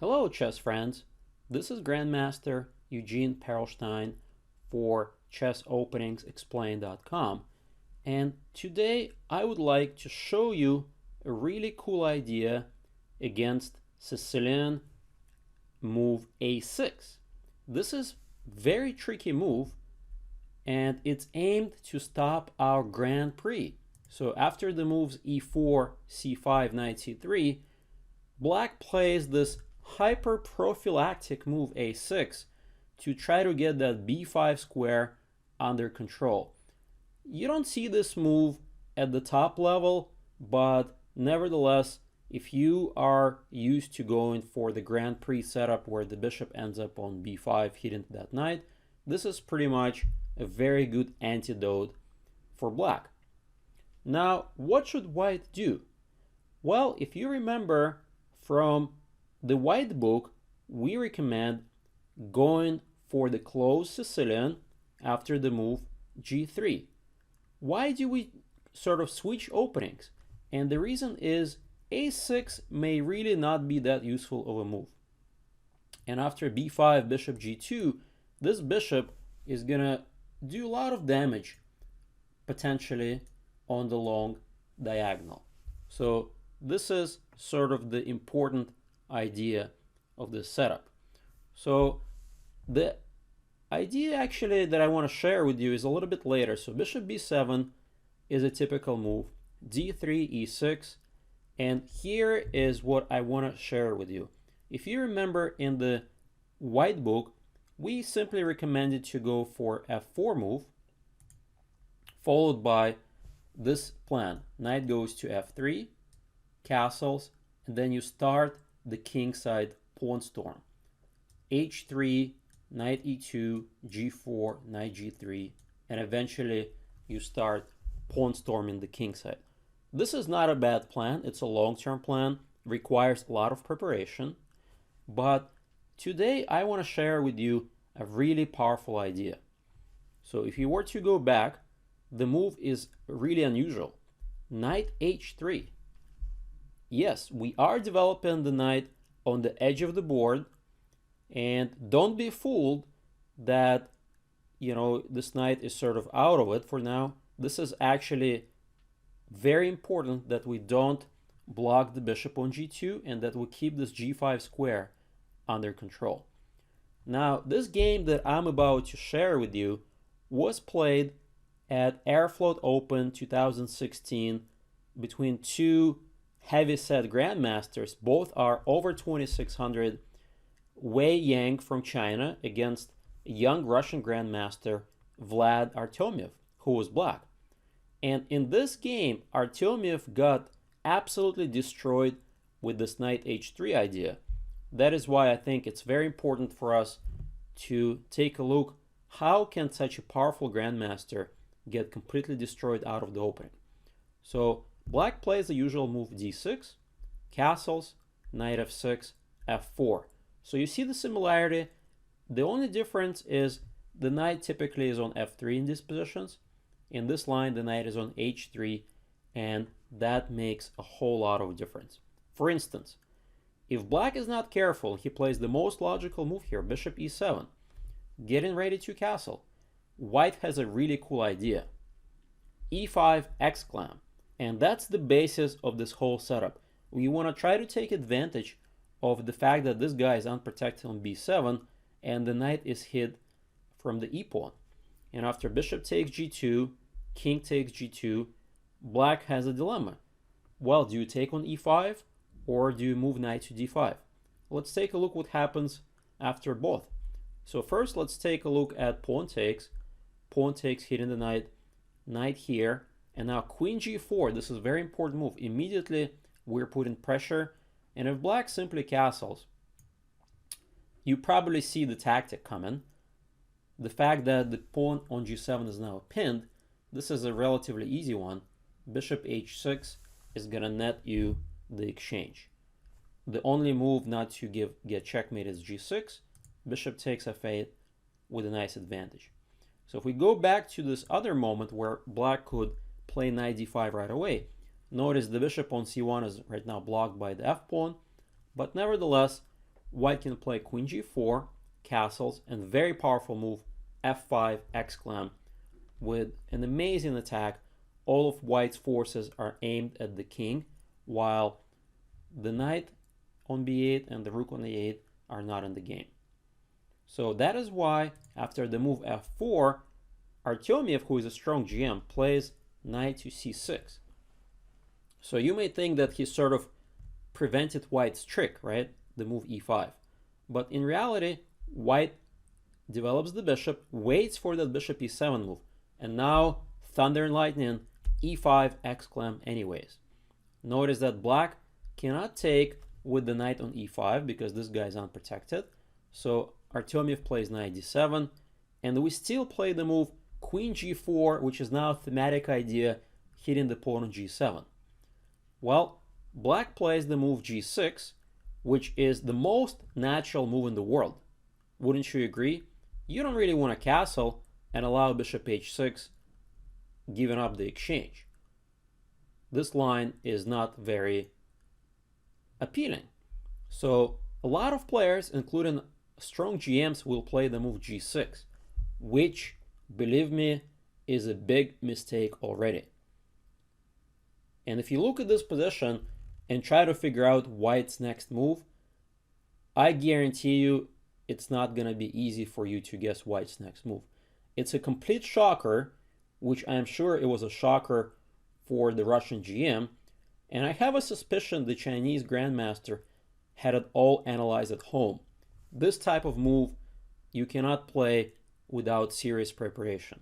Hello, chess friends. This is Grandmaster Eugene Perelshteyn for ChessOpeningsExplained.com, and today I would like to show you a really cool idea against Sicilian move a6. This is very tricky move, and it's aimed to stop our Grand Prix. So after the moves e4, c5, knight c3, Black plays this hyper-prophylactic move a6 to try to get that b5 square under control. You don't see this move at the top level, but nevertheless, if you are used to going for the Grand Prix setup where the bishop ends up on b5 hitting that knight, this is pretty much a very good antidote for Black. Now, what should White do? Well, if you remember from the White book, we recommend going for the closed Sicilian after the move g3. Why do we sort of switch openings? And the reason is a6 may really not be that useful of a move. And after b5, bishop g2, this bishop is gonna do a lot of damage potentially on the long diagonal. So this is sort of the important idea of this setup. So the idea actually that I want to share with you is a little bit later. So bishop b7 is a typical move, d3, e6, and here is what I want to share with you. If you remember in the White book, we simply recommended to go for f4 move, followed by this plan. Knight goes to f3, castles, and then you start the kingside pawn storm. h3, knight e2, g4, knight g3, and eventually you start pawn storming the kingside. This is not a bad plan. It's a long-term plan, requires a lot of preparation, but today I want to share with you a really powerful idea. So if you were to go back, the move is really unusual. Knight h3. Yes, we are developing the knight on the edge of the board, and don't be fooled that, this knight is sort of out of it for now. This is actually very important that we don't block the bishop on g2 and that we keep this g5 square under control. Now, this game that I'm about to share with you was played at Aerflot Open 2016 between two heavyset grandmasters. Both are over 2600. Weng Yang from China against a young Russian grandmaster Vlad Artemiev, who was Black. And in this game, Artemiev got absolutely destroyed with this knight h3 idea. That is why I think it's very important for us to take a look how can such a powerful grandmaster get completely destroyed out of the opening. So Black plays the usual move d6, castles, knight f6, f4. So you see the similarity. The only difference is the knight typically is on f3 in these positions. In this line, the knight is on h3, and that makes a whole lot of difference. For instance, if Black is not careful, he plays the most logical move here, bishop e7, getting ready to castle. White has a really cool idea. e5 exclam. And that's the basis of this whole setup. We want to try to take advantage of the fact that this guy is unprotected on b7 and the knight is hid from the e-pawn. And after bishop takes g2, king takes g2, Black has a dilemma. Well, do you take on e5 or do you move knight to d5? Let's take a look what happens after both. So first let's take a look at pawn takes hitting the knight, knight here, and now queen g4. This is a very important move. Immediately we're putting pressure, and if Black simply castles, you probably see the tactic coming. The fact that the pawn on g7 is now pinned, this is a relatively easy one. Bishop h6 is gonna net you the exchange. The only move not to get checkmate is g6. Bishop takes f8 with a nice advantage. So if we go back to this other moment where Black could play knight d5 right away, notice the bishop on c1 is right now blocked by the f-pawn, but nevertheless, white can play queen g4, castles, and very powerful move f5 exclam with an amazing attack. All of white's forces are aimed at the king, while the knight on b8 and the rook on a8 are not in the game. So that is why after the move f4, Artemiev, who is a strong GM, plays knight to c6. So you may think that he sort of prevented white's trick, right? The move e5. But in reality, white develops the bishop, waits for that bishop e7 move, and now thunder and lightning, e5 exclam anyways. Notice that black cannot take with the knight on e5 because this guy is unprotected. So Artemiev plays knight d7, and we still play the move queen g4, which is now a thematic idea hitting the pawn on g7. Well, black plays the move g6, which is the most natural move in the world. Wouldn't you agree? You don't really want a castle and allow bishop h6, giving up the exchange. This line is not very appealing. So a lot of players, including strong GMs, will play the move g6, which, believe me, is a big mistake already. And if you look at this position and try to figure out white's next move, I guarantee you it's not going to be easy for you to guess white's next move. It's a complete shocker, which I am sure it was a shocker for the Russian GM, and I have a suspicion the Chinese Grandmaster had it all analyzed at home. This type of move you cannot play without serious preparation.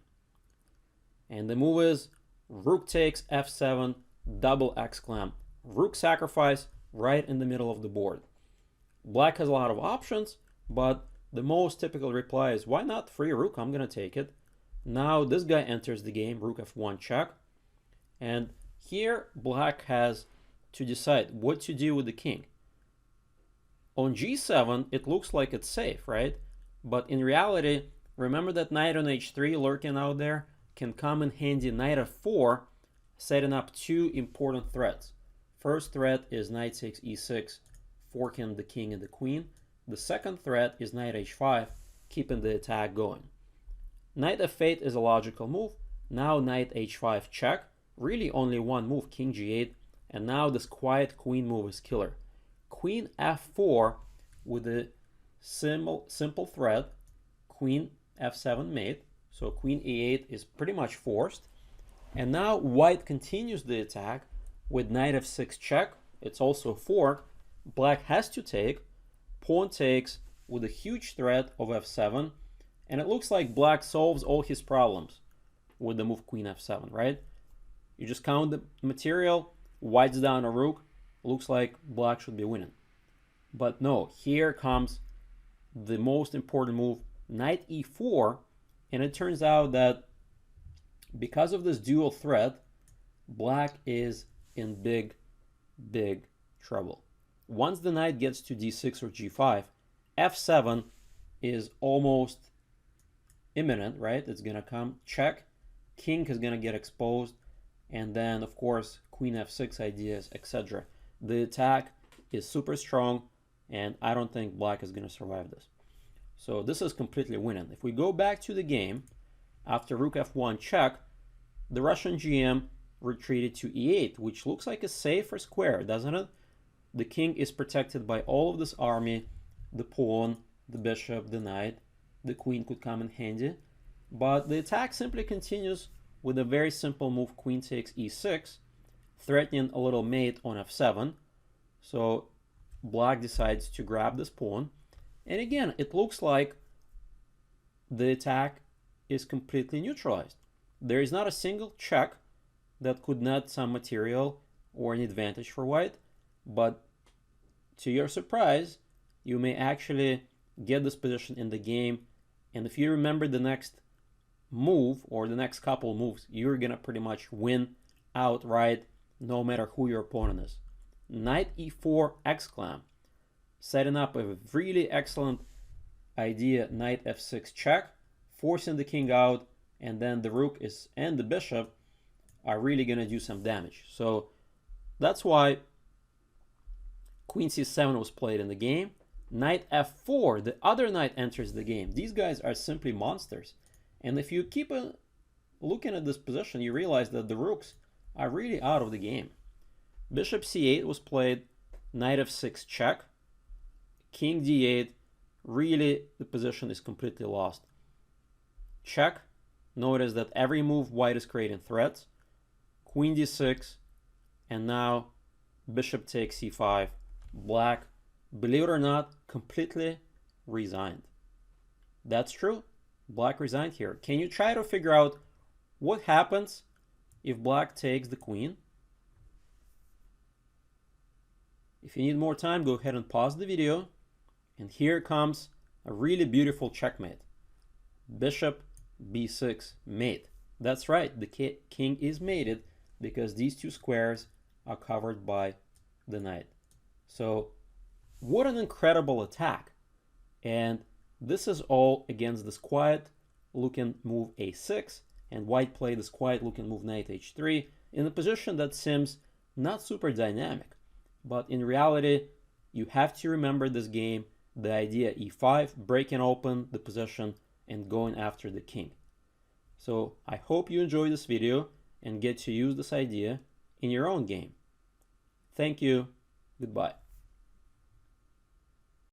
And the move is rook takes f7, double exclam. Rook sacrifice right in the middle of the board. Black has a lot of options, but the most typical reply is, why not free rook? I'm going to take it. Now this guy enters the game, rook f1 check. And here black has to decide what to do with the king. On g7, it looks like it's safe, right? But in reality, remember that knight on h3 lurking out there can come in handy. Knight f4, setting up two important threats. First threat is knight takes e6, forking the king and the queen. The second threat is knight h5, keeping the attack going. Knight f8 is a logical move. Now knight h5 check. Really only one move, king g8. And now this quiet queen move is killer. Queen f4 with a simple threat, queen f7 mate. So queen e8 is pretty much forced. And now white continues the attack with knight f6 check. It's also a fork. Black has to take. Pawn takes with a huge threat of f7. And it looks like black solves all his problems with the move queen f7, right? You just count the material, white's down a rook. Looks like black should be winning. But no, here comes the most important move, knight e4. And it turns out that because of this dual threat, black is in big trouble. Once the knight gets to d6 or g5, f7 is almost imminent, right? It's gonna come check, king is gonna get exposed, and then of course queen f6 ideas, etc. The attack is super strong, and I don't think black is gonna survive this. So this is completely winning. If we go back to the game, after rook f1 check, the Russian GM retreated to e8, which looks like a safer square, doesn't it? The king is protected by all of this army, the pawn, the bishop, the knight, the queen could come in handy. But the attack simply continues with a very simple move, queen takes e6, threatening a little mate on f7. So black decides to grab this pawn. And again, it looks like the attack is completely neutralized. There is not a single check that could net some material or an advantage for white. But to your surprise, you may actually get this position in the game. And if you remember the next move or the next couple moves, you're going to pretty much win outright no matter who your opponent is. Knight e4 exclam, setting up a really excellent idea, knight f6 check, forcing the king out, and then the rook is and the bishop are really going to do some damage. So that's why queen c7 was played in the game. Knight f4, the other knight enters the game. These guys are simply monsters. And if you keep looking at this position, you realize that the rooks are really out of the game. Bishop c8 was played, knight f6 check, king d8, really the position is completely lost. Check, notice that every move white is creating threats, queen d6, and now bishop takes c5. Black, believe it or not, completely resigned. That's true. Black resigned here. Can you try to figure out what happens if black takes the queen? If you need more time, go ahead and pause the video. And here comes a really beautiful checkmate. Bishop b6 mate. That's right, the king is mated because these two squares are covered by the knight. So what an incredible attack. And this is all against this quiet looking move a6, and white played this quiet looking move knight h3 in a position that seems not super dynamic. But in reality, you have to remember this game, the idea e5, breaking open the position and going after the king. So I hope you enjoyed this video and get to use this idea in your own game. Thank you. Goodbye.